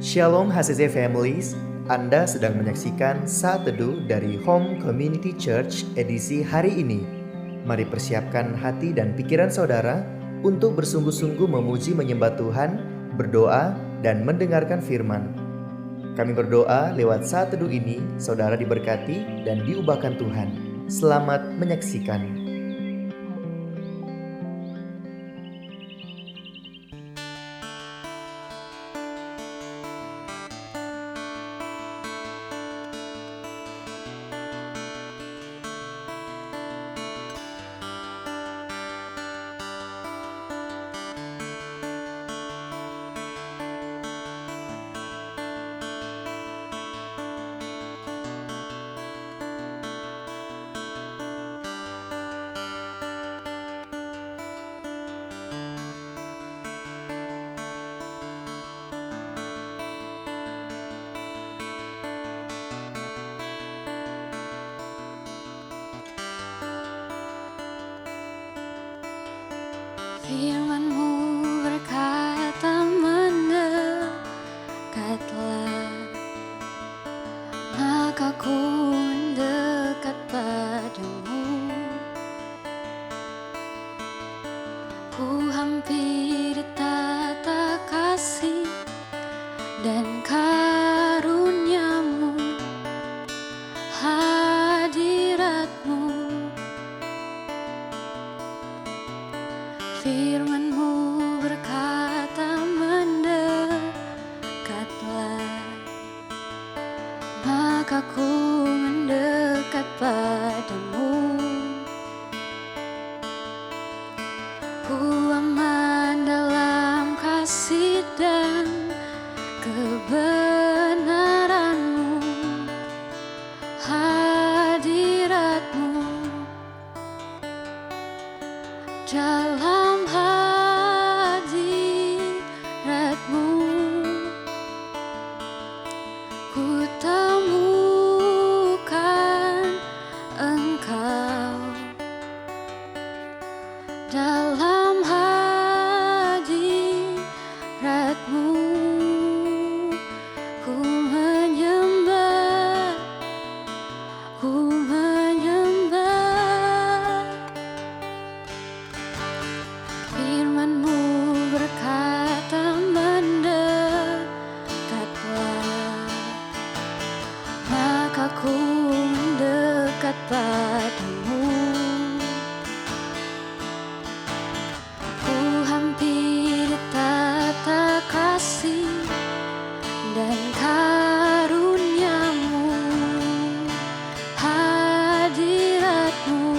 Shalom HCC Families, Anda sedang menyaksikan Saat Teduh dari Home Community Church edisi hari ini. Mari persiapkan hati dan pikiran saudara untuk bersungguh-sungguh memuji menyembah Tuhan, berdoa, dan mendengarkan firman. Kami berdoa lewat Saat Teduh ini, saudara diberkati dan diubahkan Tuhan. Selamat menyaksikan. Firman-Mu berkata mendekatlah, maka ku mendekat padamu. Ku hampiri tata kasih dan karunia-Mu, hadirat-Mu. Firman-Mu berkata mendekatlah, maka ku mendekat padamu. Ku aman dalam kasih dan kebenaran-Mu, hadirat-Mu. Dalam hadirat-Mu ku temukan Engkau. Dalam hadirat-Mu ku menyembah, ku menyembah. Firman-Mu berkata mendekatlah, maka ku mendekat padamu. Ku hampiri tata kasih dan karunia-Mu, hadirat-Mu.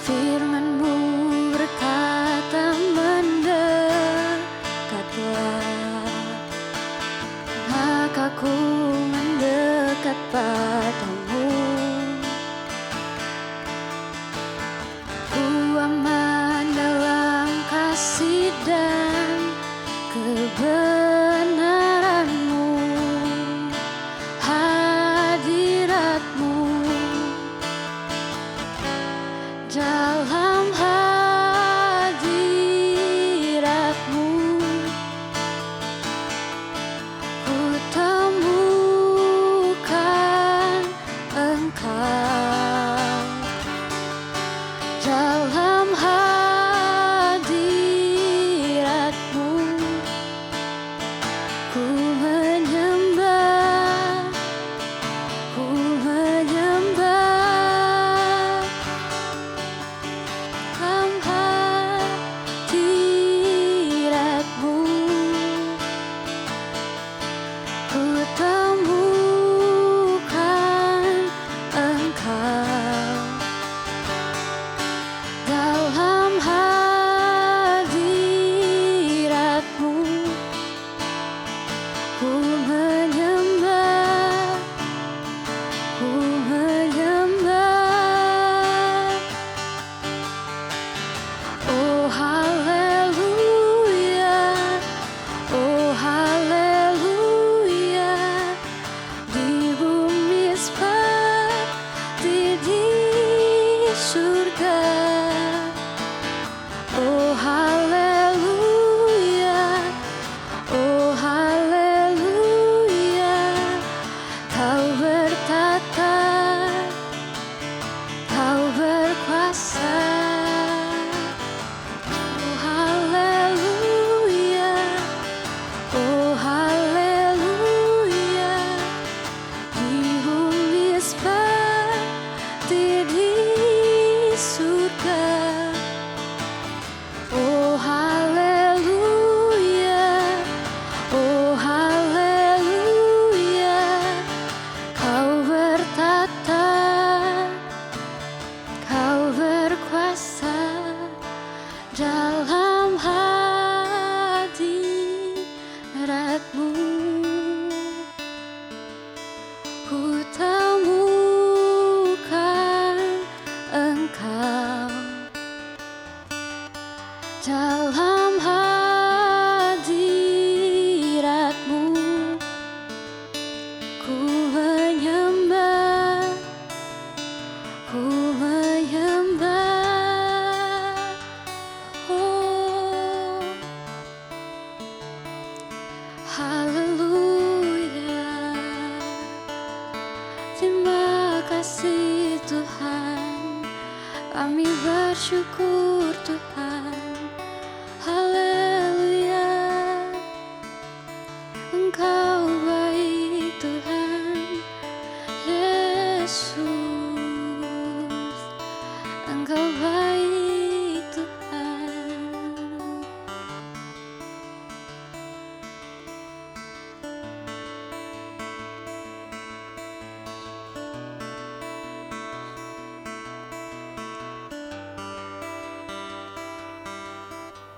Firman-Mu berkata mendekatlah, maka ku mendekat padamu. Ku aman dalam kasih dan kebenaran-Mu, hadirat-Mu. Dalam hadirat-Mu ku temukan Engkau. Dalam hadirat-Mu ku menyembah, ku menyembah. Dalam hadirat-Mu ku temukan Engkau. Dalam hadirat-Mu ku menyembah, ku menyembah. Oh haleluya, oh haleluya, di bumi seperti di surga. Oh haleluya, dalam hadirat-Mu. Ku menyembah, ku menyembah. Oh, haleluya. Terima kasih Tuhan, kami bersyukur Tuhan. Haleluya, Engkau baik Tuhan. Yesus, Engkau baik Tuhan.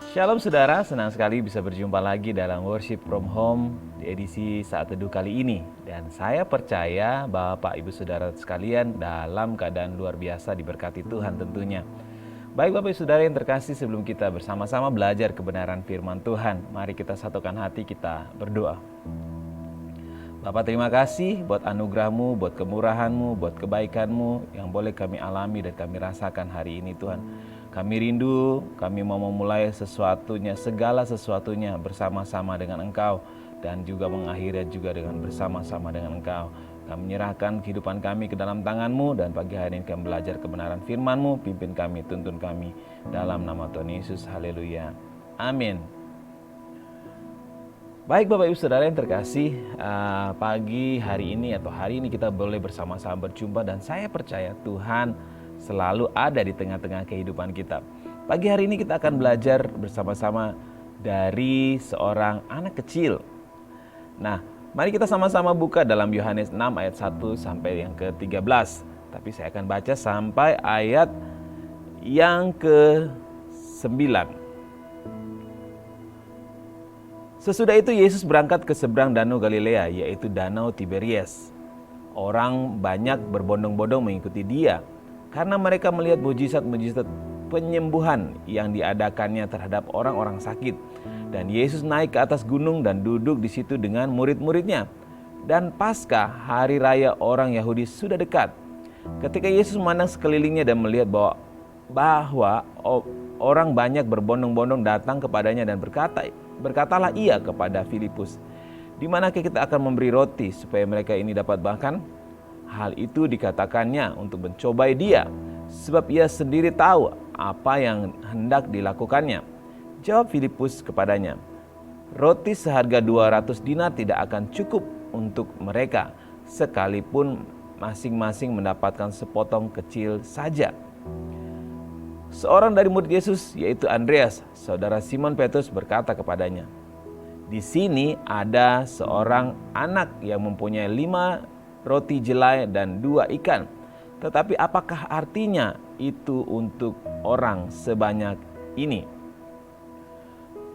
Shalom saudara, senang sekali bisa berjumpa lagi dalam Worship from Home di edisi Saat Teduh kali ini. Dan saya percaya Bapak Ibu Saudara sekalian dalam keadaan luar biasa diberkati Tuhan tentunya. Baik Bapak Ibu Saudara yang terkasih, sebelum kita bersama-sama belajar kebenaran firman Tuhan, mari kita satukan hati, kita berdoa. Bapak, terima kasih buat anugerah-Mu, buat kemurahan-Mu, buat kebaikan-Mu yang boleh kami alami dan kami rasakan hari ini Tuhan. Kami rindu, kami mau memulai sesuatunya, segala sesuatunya bersama-sama dengan Engkau, dan juga mengakhiri juga dengan bersama-sama dengan Engkau. Kami menyerahkan kehidupan kami ke dalam tangan-Mu, dan pagi hari ini kami belajar kebenaran firman-Mu. Pimpin kami, tuntun kami, dalam nama Tuhan Yesus. Haleluya. Amin. Baik Bapak Ibu Saudara yang terkasih, pagi hari ini atau hari ini kita boleh bersama-sama berjumpa, dan saya percaya Tuhan selalu ada di tengah-tengah kehidupan kita. Pagi hari ini kita akan belajar bersama-sama dari seorang anak kecil. Nah, mari kita sama-sama buka dalam Yohanes 6 ayat 1 sampai yang ke-13. Tapi saya akan baca sampai ayat yang ke-9. Sesudah itu Yesus berangkat ke seberang danau Galilea, yaitu danau Tiberias. Orang banyak berbondong-bondong mengikuti dia, karena mereka melihat mujizat-mujizat penyembuhan yang diadakannya terhadap orang-orang sakit. Dan Yesus naik ke atas gunung dan duduk di situ dengan murid-muridnya. Dan Paskah, hari raya orang Yahudi, sudah dekat. Ketika Yesus memandang sekelilingnya dan melihat bahwa orang banyak berbondong-bondong datang kepadanya, dan berkatalah ia kepada Filipus, "Di manakah kita akan memberi roti supaya mereka ini dapat makan?" Hal itu dikatakannya untuk mencobai dia, sebab ia sendiri tahu apa yang hendak dilakukannya. Jawab Filipus kepadanya, "Roti seharga 200 dinar tidak akan cukup untuk mereka, sekalipun masing-masing mendapatkan sepotong kecil saja." Seorang dari murid Yesus, yaitu Andreas, saudara Simon Petrus, berkata kepadanya, "Di sini ada seorang anak yang mempunyai 5 roti jelai dan 2 ikan. Tetapi apakah artinya itu untuk orang sebanyak ini?"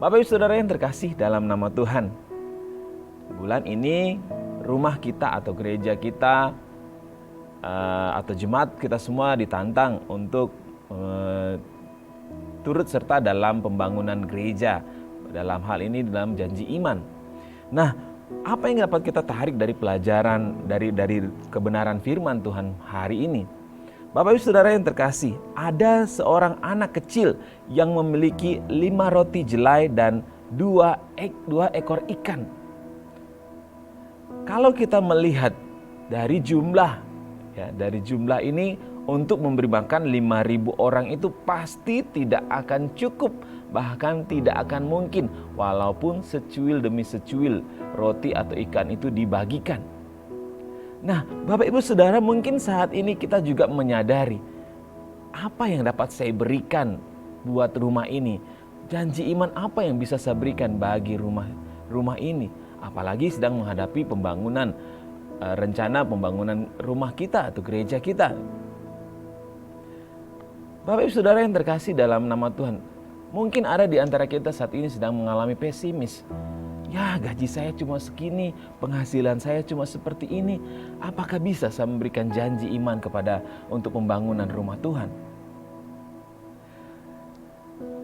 Bapak Ibu Saudara yang terkasih dalam nama Tuhan, bulan ini rumah kita atau gereja kita atau jemaat kita semua ditantang untuk turut serta dalam pembangunan gereja. Dalam hal ini dalam janji iman. Nah, apa yang dapat kita tarik dari pelajaran dari kebenaran firman Tuhan hari ini? Bapak Ibu Saudara yang terkasih, ada seorang anak kecil yang memiliki 5 roti jelai dan 2 ekor ikan. Kalau kita melihat dari jumlah ini, untuk memberi makan 5.000 orang itu pasti tidak akan cukup, bahkan tidak akan mungkin, walaupun secuil demi secuil roti atau ikan itu dibagikan. Nah, Bapak Ibu Saudara, mungkin saat ini kita juga menyadari, apa yang dapat saya berikan buat rumah ini? Janji iman apa yang bisa saya berikan bagi rumah ini? Apalagi sedang menghadapi rencana pembangunan rumah kita atau gereja kita. Bapak Ibu Saudara yang terkasih dalam nama Tuhan, mungkin ada di antara kita saat ini sedang mengalami pesimis. Ya, gaji saya cuma segini, penghasilan saya cuma seperti ini. Apakah bisa saya memberikan janji iman untuk pembangunan rumah Tuhan?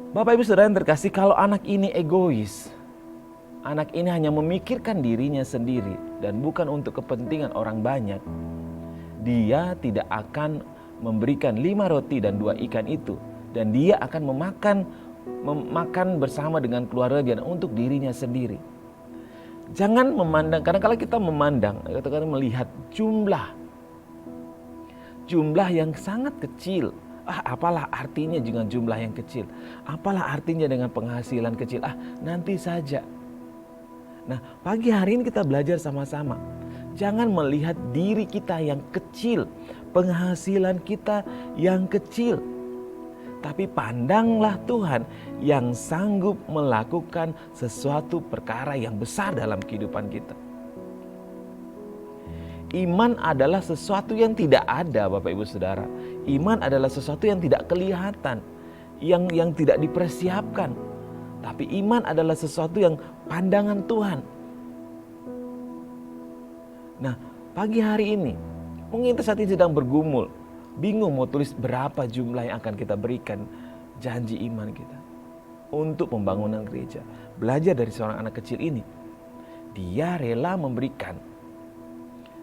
Bapak Ibu Saudara yang terkasih, kalau anak ini egois, anak ini hanya memikirkan dirinya sendiri dan bukan untuk kepentingan orang banyak, dia tidak akan memberikan 5 roti dan 2 ikan itu, dan dia akan memakan bersama dengan keluarga untuk dirinya sendiri. Jangan memandang, karena kalau kita memandang, kita melihat jumlah yang sangat kecil. Apalah artinya dengan jumlah yang kecil? Apalah artinya dengan penghasilan kecil? Nanti saja. Nah, pagi hari ini kita belajar sama-sama. Jangan melihat diri kita yang kecil, penghasilan kita yang kecil. Tapi pandanglah Tuhan yang sanggup melakukan sesuatu perkara yang besar dalam kehidupan kita. Iman adalah sesuatu yang tidak ada, Bapak Ibu Saudara. Iman adalah sesuatu yang tidak kelihatan, yang tidak dipersiapkan. Tapi iman adalah sesuatu yang pandangan Tuhan. Nah, pagi hari ini, mungkin kita saat ini sedang bergumul, bingung mau tulis berapa jumlah yang akan kita berikan janji iman kita untuk pembangunan gereja. Belajar dari seorang anak kecil ini. Dia rela memberikan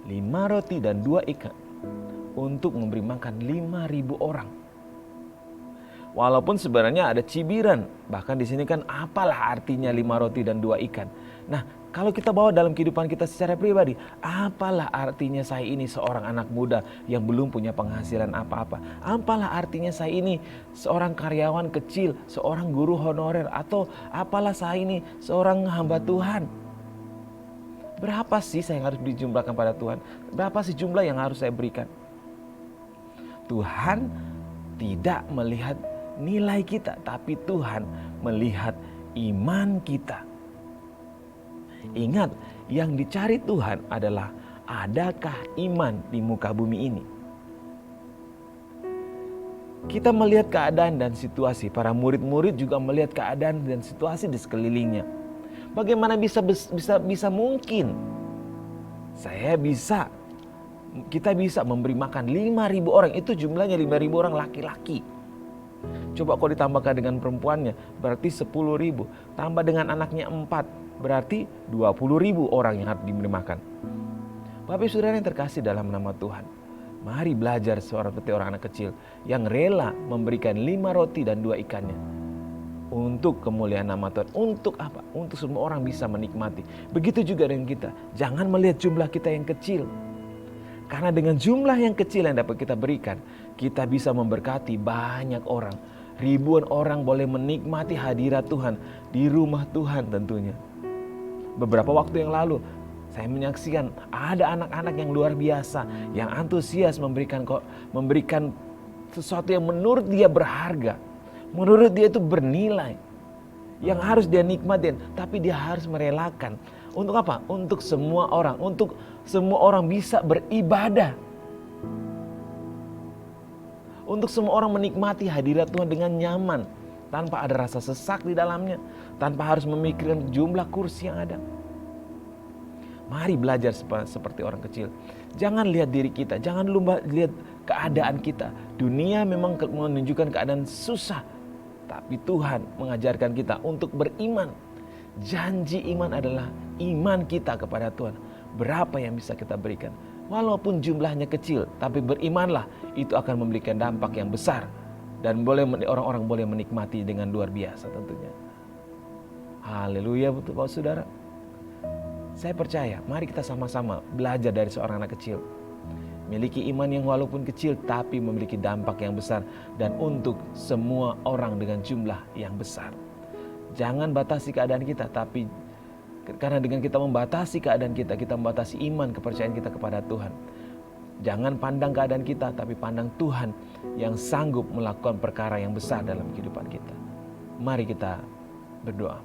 5 roti dan 2 ikan untuk memberi makan 5.000 orang. Walaupun sebenarnya ada cibiran, bahkan di sini kan apalah artinya 5 roti dan 2 ikan. Nah, kalau kita bawa dalam kehidupan kita secara pribadi, apalah artinya saya ini seorang anak muda yang belum punya penghasilan apa-apa? Apalah artinya saya ini seorang karyawan kecil, seorang guru honorer, atau apalah saya ini seorang hamba Tuhan? Berapa sih saya yang harus dijumlahkan pada Tuhan? Berapa sih jumlah yang harus saya berikan? Tuhan tidak melihat nilai kita, tapi Tuhan melihat iman kita. Ingat, yang dicari Tuhan adalah adakah iman di muka bumi ini? Kita melihat keadaan dan situasi, para murid-murid juga melihat keadaan dan situasi di sekelilingnya. Bagaimana bisa mungkin kita bisa memberi makan 5.000 orang, itu jumlahnya 5.000 orang laki-laki. Coba kalau ditambahkan dengan perempuannya, berarti 10.000. Tambah dengan anaknya 4, berarti 20.000 orang yang harus diberi makan. Bapak Ibu Saudara yang terkasih dalam nama Tuhan, mari belajar seperti orang anak kecil yang rela memberikan 5 roti dan 2 ikannya. Untuk kemuliaan nama Tuhan. Untuk apa? Untuk semua orang bisa menikmati. Begitu juga dengan kita. Jangan melihat jumlah kita yang kecil. Karena dengan jumlah yang kecil yang dapat kita berikan, kita bisa memberkati banyak orang. Ribuan orang boleh menikmati hadirat Tuhan di rumah Tuhan tentunya. Beberapa waktu yang lalu, saya menyaksikan ada anak-anak yang luar biasa, yang antusias memberikan sesuatu yang menurut dia berharga. Menurut dia itu bernilai, yang harus dia nikmatin, tapi dia harus merelakan. Untuk apa? Untuk semua orang bisa beribadah. Untuk semua orang menikmati hadirat Tuhan dengan nyaman, tanpa ada rasa sesak di dalamnya, tanpa harus memikirkan jumlah kursi yang ada. Mari belajar seperti orang kecil. Jangan lihat diri kita, jangan lihat keadaan kita. Dunia memang menunjukkan keadaan susah, tapi Tuhan mengajarkan kita untuk beriman. Janji iman adalah iman kita kepada Tuhan. Berapa yang bisa kita berikan? Walaupun jumlahnya kecil, tapi berimanlah, itu akan memberikan dampak yang besar. Dan orang-orang boleh menikmati dengan luar biasa tentunya. Haleluya Bapak Saudara. Saya percaya, mari kita sama-sama belajar dari seorang anak kecil. Miliki iman yang walaupun kecil tapi memiliki dampak yang besar dan untuk semua orang dengan jumlah yang besar. Jangan batasi keadaan kita, tapi karena dengan kita membatasi keadaan kita membatasi iman kepercayaan kita kepada Tuhan. Jangan pandang keadaan kita, tapi pandang Tuhan yang sanggup melakukan perkara yang besar dalam kehidupan kita. Mari kita berdoa.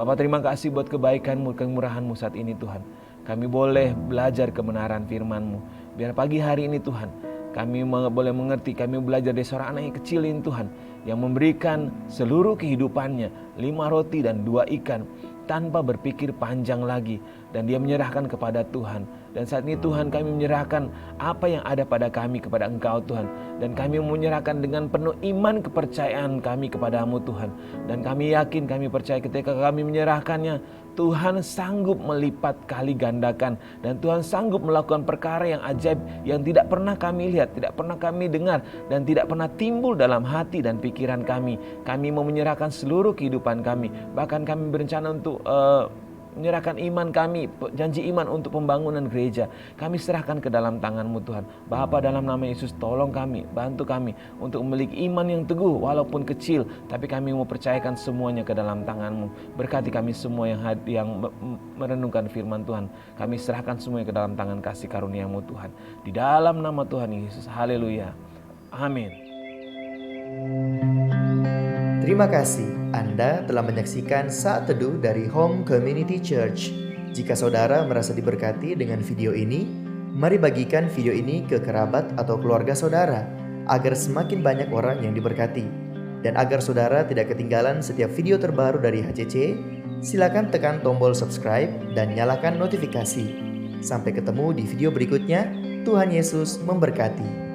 Bapak, terima kasih buat kebaikan-Mu, kemurahan-Mu saat ini Tuhan. Kami boleh belajar kebenaran firman-Mu. Biar pagi hari ini Tuhan, kami boleh mengerti, kami belajar dari seorang anak yang kecil ini Tuhan, yang memberikan seluruh kehidupannya 5 roti dan 2 ikan tanpa berpikir panjang lagi. Dan dia menyerahkan kepada Tuhan. Dan saat ini Tuhan, kami menyerahkan apa yang ada pada kami kepada Engkau Tuhan. Dan kami menyerahkan dengan penuh iman kepercayaan kami kepadamu Tuhan. Dan kami yakin, kami percaya ketika kami menyerahkannya, Tuhan sanggup melipat kali gandakan. Dan Tuhan sanggup melakukan perkara yang ajaib yang tidak pernah kami lihat, tidak pernah kami dengar, dan tidak pernah timbul dalam hati dan pikiran kami. Kami mau menyerahkan seluruh kehidupan kami. Bahkan kami berencana untuk menyerahkan iman kami, janji iman untuk pembangunan gereja. Kami serahkan ke dalam tangan-Mu Tuhan. Bapa, dalam nama Yesus, tolong kami, bantu kami untuk memiliki iman yang teguh walaupun kecil, tapi kami mau percayakan semuanya ke dalam tangan-Mu. Berkati kami semua yang merenungkan firman Tuhan. Kami serahkan semuanya ke dalam tangan kasih karunia-Mu Tuhan. Di dalam nama Tuhan Yesus. Haleluya. Amin. Terima kasih Anda telah menyaksikan Saat Teduh dari Home Community Church. Jika saudara merasa diberkati dengan video ini, mari bagikan video ini ke kerabat atau keluarga saudara, agar semakin banyak orang yang diberkati. Dan agar saudara tidak ketinggalan setiap video terbaru dari HCC, silakan tekan tombol subscribe dan nyalakan notifikasi. Sampai ketemu di video berikutnya. Tuhan Yesus memberkati.